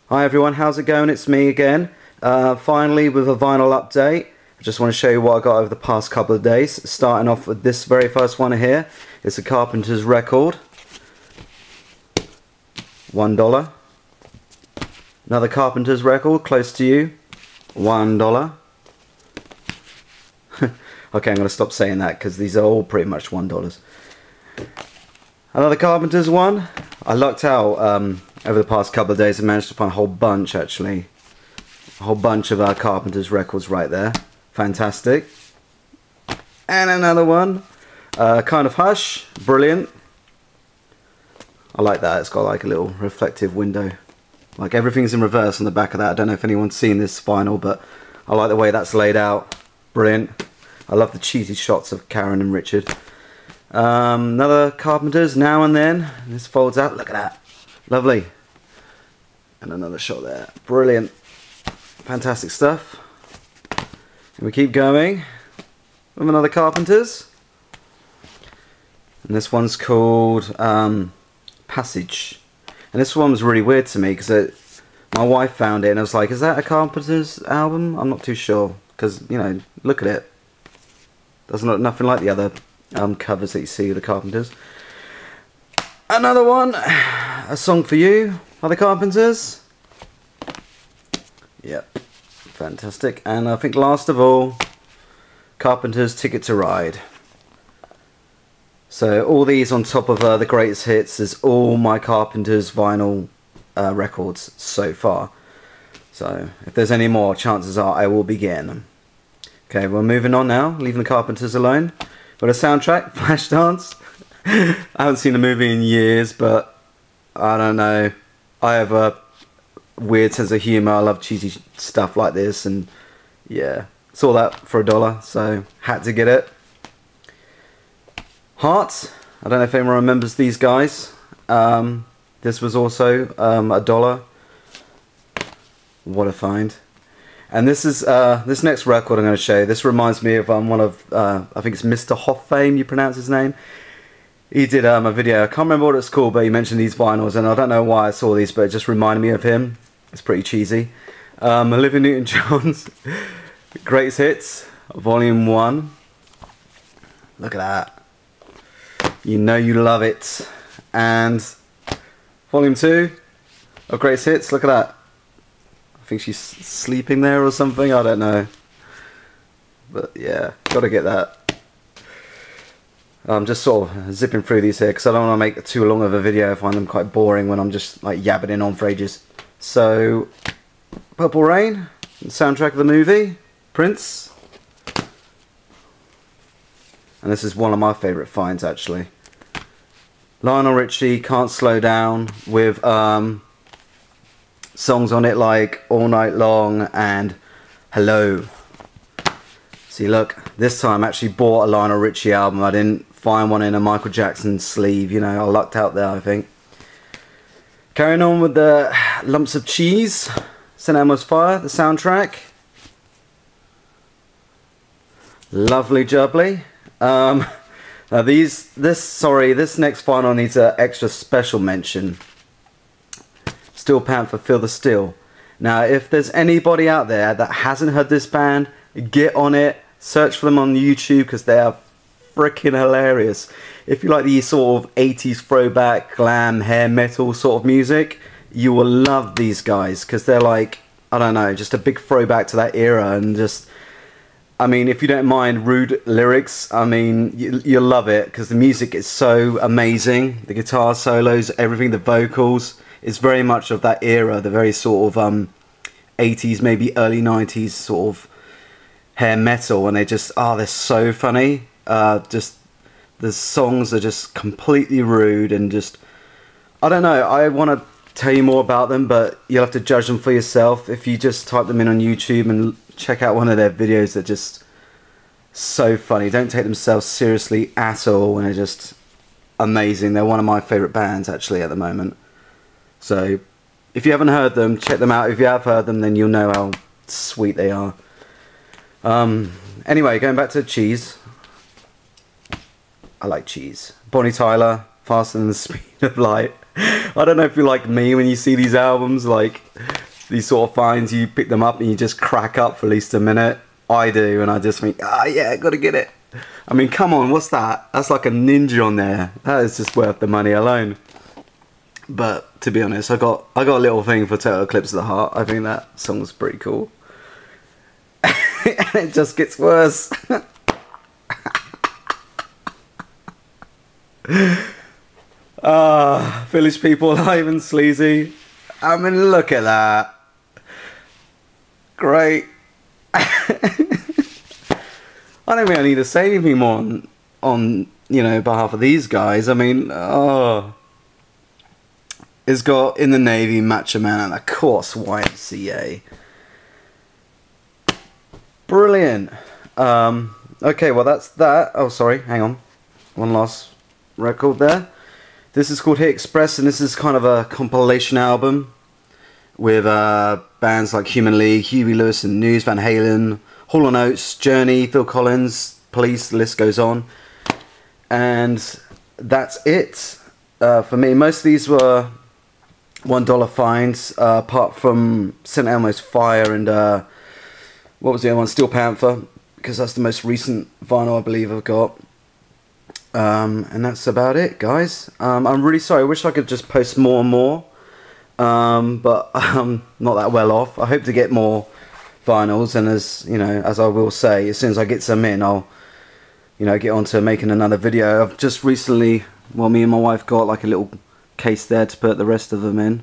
Hi everyone, how's it going? It's me again. Finally with a vinyl update. I just want to show you what I got over the past couple of days. Starting off with this very first one here. It's a Carpenter's record. $1. Another Carpenter's record close to you. $1. Okay, I'm going to stop saying that because these are all pretty much $1. Another Carpenter's one. I lucked out over the past couple of days. I managed to find a whole bunch actually. A whole bunch of our Carpenter's records right there. Fantastic. And another one. Kind of Hush. Brilliant. I like that. It's got like a little reflective window. Like everything's in reverse on the back of that. I don't know if anyone's seen this vinyl, but I like the way that's laid out. Brilliant. I love the cheesy shots of Karen and Richard. Another Carpenter's Now and Then. This folds out. Look at that. Lovely. And another shot there. Brilliant. Fantastic stuff. And we keep going with another Carpenter's. And this one's called Passage. And this one was really weird to me because my wife found it and I was like, is that a Carpenter's album? I'm not too sure. Because, you know, look at it. Doesn't look nothing like the other covers that you see of the Carpenters. Another one, A Song for You by the Carpenters. Yep, fantastic. And I think last of all, Carpenters Ticket to Ride. So all these on top of the greatest hits is all my Carpenters vinyl records so far. So if there's any more, chances are I will be getting them. Okay, we're moving on now, leaving the Carpenters alone. Got a soundtrack, Flashdance. I haven't seen the movie in years, but I don't know. I have a weird sense of humour. I love cheesy stuff like this, and yeah, saw that for $1, so had to get it. Heart. I don't know if anyone remembers these guys. This was also $1. What a find. And this is this next record I'm going to show you. This reminds me of one of I think it's Mr. Hoffame, you pronounce his name. He did a video. I can't remember what it's called, but he mentioned these vinyls, and I don't know why I saw these, but it just reminded me of him. It's pretty cheesy. Olivia Newton-John's Greatest Hits, Volume 1. Look at that. You know you love it. And Volume 2 of Greatest Hits. Look at that. I think she's sleeping there or something, I don't know, but yeah, gotta get that. I'm just sort of zipping through these here because I don't want to make too long of a video. I find them quite boring when I'm just like yabbing on for ages. So Purple Rain, the soundtrack of the movie, Prince, and this is one of my favourite finds actually. Lionel Richie, Can't Slow Down, with songs on it like All Night Long and Hello. See, look, this time I actually bought a Lionel Richie album. I didn't find one in a Michael Jackson sleeve, you know, I lucked out there, I think. Carrying on with the Lumps of Cheese, St. Elmo's Fire, the soundtrack. Lovely jubbly. Now this next vinyl needs an extra special mention. Steel Panther, Feel the Steel. Now if there's anybody out there that hasn't heard this band, get on it, search for them on YouTube because they are freaking hilarious. If you like the sort of 80s throwback glam hair metal sort of music, you will love these guys because they're like, I don't know, just a big throwback to that era. And just, I mean, if you don't mind rude lyrics, I mean, you'll love it because the music is so amazing. The guitar solos, everything, the vocals. It's very much of that era, the very sort of 80s, maybe early 90s sort of hair metal, and they just, they're so funny. Just the songs are just completely rude and just, I don't know, I want to tell you more about them, but you'll have to judge them for yourself. If you just type them in on YouTube and check out one of their videos, they're just so funny. Don't take themselves seriously at all, and they're just amazing. They're one of my favourite bands actually at the moment. So if you haven't heard them, check them out. If you have heard them, then you'll know how sweet they are. Anyway, going back to cheese. I like cheese. Bonnie Tyler, Faster Than the Speed of Light. I don't know if you're like me when you see these albums, like these sort of finds, you pick them up and you just crack up for at least a minute. I do, and I just think, ah, yeah, gotta get it. I mean, come on, what's that? That's like a ninja on there. That is just worth the money alone. But to be honest, I got a little thing for Total Eclipse of the Heart. I think that song's pretty cool. And it just gets worse. Village people live and sleazy. I mean, look at that. Great. I don't think I need to say anything more on you know, behalf of these guys. I mean, it's got In the Navy, Macho Man, and of course YMCA. Brilliant. Okay, well that's that. Oh, sorry, hang on. One last record there. This is called Hit Express, and this is kind of a compilation album with bands like Human League, Huey Lewis and News, Van Halen, Hall & Oates, Journey, Phil Collins, Police, the list goes on. And that's it for me. Most of these were $1 finds, apart from St. Elmo's Fire and what was the other one? Steel Panther, because that's the most recent vinyl I believe I've got. And that's about it, guys. I'm really sorry. I wish I could just post more and more, but I'm not that well off. I hope to get more vinyls, and as you know, as I will say, as soon as I get some in, I'll, you know, get on to making another video. I've just recently, well, me and my wife got like a little case there to put the rest of them in.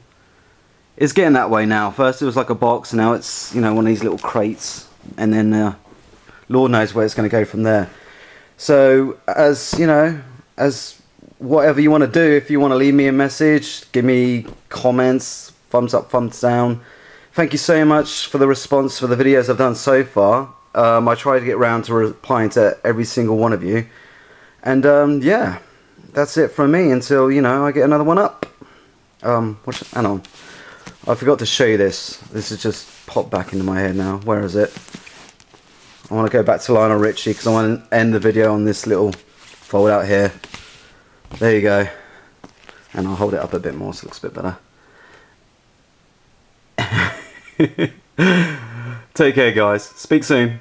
It's getting that way now. First it was like a box, now it's, you know, one of these little crates, and then Lord knows where it's going to go from there. So, as you know, as whatever you want to do, if you want to leave me a message, give me comments, thumbs up, thumbs down. Thank you so much for the response for the videos I've done so far. I try to get around to replying to every single one of you. And yeah, that's it from me until, you know, I get another one up. Hang on. I forgot to show you this. This has just popped back into my head now. Where is it? I want to go back to Lionel Richie because I want to end the video on this little fold out here. There you go. And I'll hold it up a bit more so it looks a bit better. Take care, guys. Speak soon.